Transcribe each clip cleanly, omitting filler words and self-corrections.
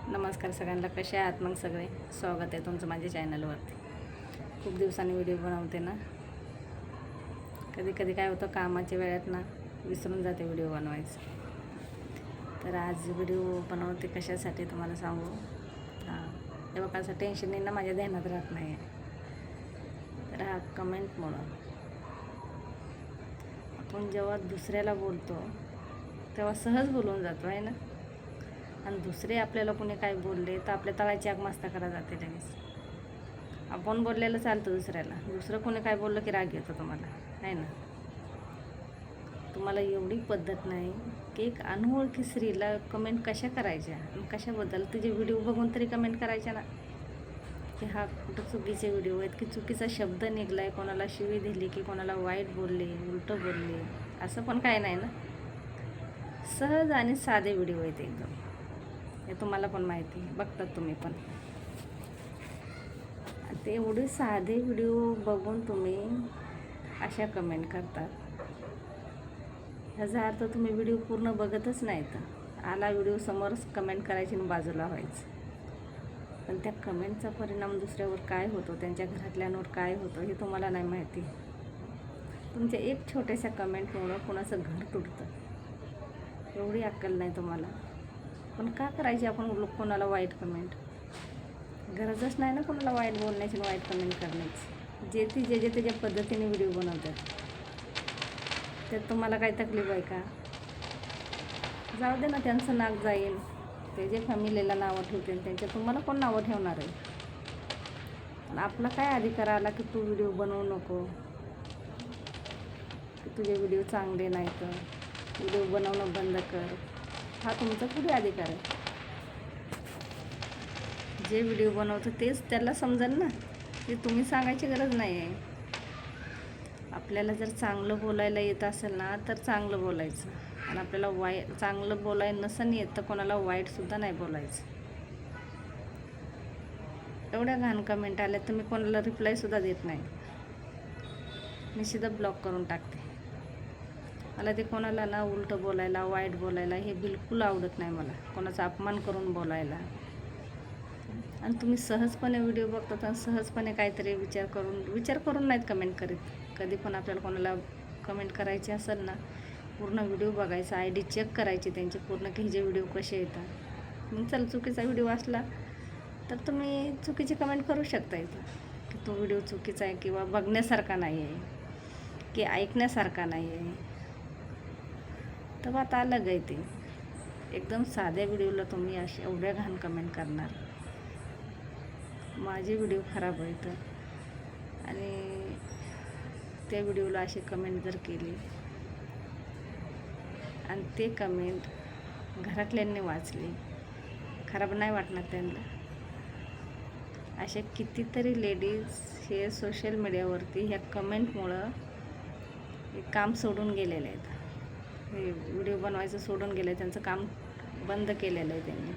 नमस्कार सगळ्यांना, कसे आहात मग सगळे. स्वागत आहे तुमचं माझ्या चॅनलवरती. खूप दिवसांनी व्हिडिओ बनवते ना. कधी कधी काय होतं, कामाच्या वेळात ना विसरून जाते व्हिडिओ बनवायचं. तर आज व्हिडिओ बनवते कशासाठी तुम्हाला सांगू. हे बघा, असं टेन्शन नाही ना, माझ्या ध्यानात राहत नाही आहे. तर हा कमेंटमुळं आपण जेव्हा दुसऱ्याला बोलतो तेव्हा सहज बोलून जातो आहे ना. आणि दुसरे आपल्याला कोणी काय बोलले तर आपल्या तळाची आग मस्त करा जाते लगेच. आपण बोललेलं चालतं दुसऱ्याला, दुसरं कोणी काय बोललं की राग येतो तुम्हाला आहे ना. तुम्हाला एवढी पद्धत नाही की एक अनोळखी स्त्रीला कमेंट कशा करायच्या आणि कशाबद्दल तिचे व्हिडिओ बघून तरी कमेंट करायच्या ना, की हा कुठं चुकीचे व्हिडिओ आहेत, की चुकीचा शब्द निघला आहे, कोणाला शिवी दिली की कोणाला वाईट बोलले, उलटं बोलले, असं पण काय नाही ना. सहज आणि साधे व्हिडिओ आहेत एकदम. हे तुम्हाला पण माहिती आहे, बघतात तुम्ही पण. ते एवढे साधे व्हिडिओ बघून तुम्ही अशा कमेंट करतात, ह्याचा अर्थ तुम्ही व्हिडिओ पूर्ण बघतच नाहीत. आला व्हिडिओ समोरच कमेंट करायची आणि बाजूला व्हायचं. पण त्या कमेंटचा परिणाम दुसऱ्यावर काय होतो, त्यांच्या घरातल्यांवर काय होतं हे तुम्हाला नाही माहिती. तुमच्या एक छोट्याशा कमेंटमुळं कोणाचं घर तुटतं, एवढी अक्कल नाही तुम्हाला. पण का करायची आपण कोणाला वाईट कमेंट? गरजच नाही ना कोणाला वाईट बोलण्याची, वाईट कमेंट करण्याची. जे त्याच्या पद्धतीने व्हिडिओ बनवतात त्यात तुम्हाला काय तकलीफ आहे का? जाऊ दे ना, त्यांचं नाक जाईल, ते जे फॅमिलीला नावं ठेवतील त्यांच्या, तुम्हाला कोण नावं ठेवणार आहे? आपला काय अधिकार आला की तू व्हिडिओ बनवू नको, की तुझे व्हिडिओ चांगले नाही तर व्हिडिओ बनवणं बंद कर? हा तुमचा कुठे अधिकार आहे? जे व्हिडिओ बनवतं तेच त्याला समजेल ना, की तुम्ही सांगायची गरज नाही आहे. आपल्याला जर चांगलं बोलायला येत असेल ना तर चांगलं बोलायचं, आणि आपल्याला चांगलं बोलायला नसेल येत तर कोणाला वाईटसुद्धा नाही बोलायचं. एवढ्या घाण कमेंट आल्या तर मी कोणाला रिप्लायसुद्धा देत नाही, मी सीधा ब्लॉक करून टाकते. मला ते कोणाला ना उलटं बोलायला, वाईट बोलायला हे बिलकुल आवडत नाही मला, कोणाचा अपमान करून बोलायला. आणि तुम्ही सहजपणे व्हिडिओ बघतात आणि सहजपणे काहीतरी विचार करून नाहीत कमेंट करीत. कधी पण आपल्याला कोणाला कमेंट करायची असेल ना, पूर्ण व्हिडिओ बघायचा, ID चेक करायची त्यांची पूर्ण, की जे व्हिडिओ कसे येतात. मग चल चुकीचा व्हिडिओ असला तर तुम्ही चुकीची कमेंट करू शकता इथं, की तो व्हिडिओ चुकीचा आहे किंवा बघण्यासारखा नाही आहे की ऐकण्यासारखा नाही आहे. तर बात अलग आहे ते. एकदम साध्या व्हिडिओला तुम्ही अशा एवढ्या घाण कमेंट करणार. माझे व्हिडिओ खराब आहेत आणि त्या व्हिडिओला अशी कमेंट जर केली आणि ते कमेंट घरातल्यांनी वाचली, खराब नाही वाटणार त्यांना? अशा कितीतरी लेडीज हे सोशल मीडियावरती ह्या कमेंटमुळं हे काम सोडून गेलेले आहेत, हे व्हिडिओ बनवायचं सोडून गेलं आहे, त्यांचं काम बंद केलेलं आहे त्यांनी,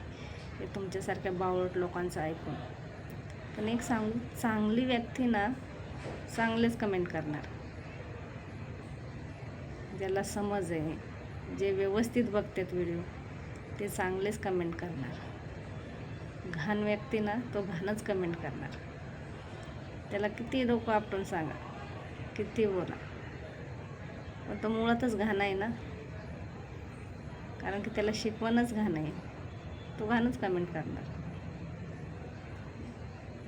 हे तुमच्यासारख्या बावळट लोकांचं ऐकून. पण एक सांगू, चांगली व्यक्ती ना चांगलेच कमेंट करणार, ज्याला समज आहे, जे व्यवस्थित बघतात व्हिडिओ ते चांगलेच कमेंट करणार. घाण व्यक्ती ना तो घाणच कमेंट करणार. त्याला किती डोकं आपटून सांगा, किती बोला, पण तो मुळातच घाण आहे ना, कारण की त्याला शिकवणच घाण आहे, तो घाणच कमेंट करणार.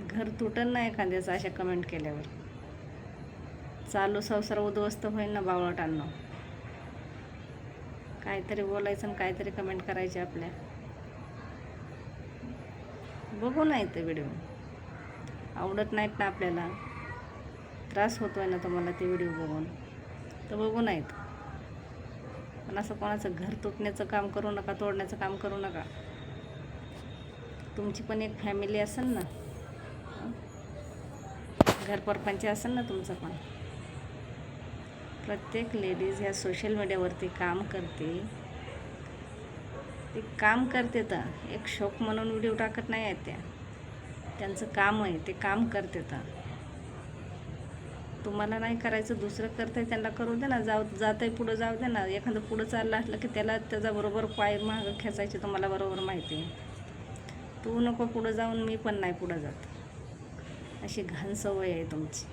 घर तुटन ना एखाद्याचं अशा कमेंट केल्यावर, चालू संसार उद्ध्वस्त होईल ना बावळटांना. काहीतरी बोलायचं आणि काहीतरी कमेंट करायचे आपल्या. बघू नाही ते व्हिडिओ, आवडत नाहीत ना आपल्याला, त्रास होतो आहे ना तुम्हाला ते व्हिडिओ बघून, तर बघू नाहीत. पण असं कोणाचं घर तुटण्याचं काम करू नका, तोडण्याचं काम करू नका. तुमची पण एक फॅमिली असेल ना, घरपरपंच असेल ना तुमचं पण. प्रत्येक लेडीज ह्या सोशल मीडियावरती काम करते, ते काम करते तर एक शौक म्हणून व्हिडिओ टाकत नाही आहेत त्या, त्यांचं काम आहे, ते काम करते तर. तुम्हाला नाही करायचं, दुसरं करतं आहे त्यांना करू दे ना, जात आहे पुढं जाऊ दे ना. एखादं पुढं चाललं असलं की त्याला त्याचा बरोबर पाय मागं खेचायचे, तुम्हाला बरोबर माहिती आहे. तू नको पुढं जाऊन मी पण नाही पुढं जात, अशी घाण सवय आहे तुमची.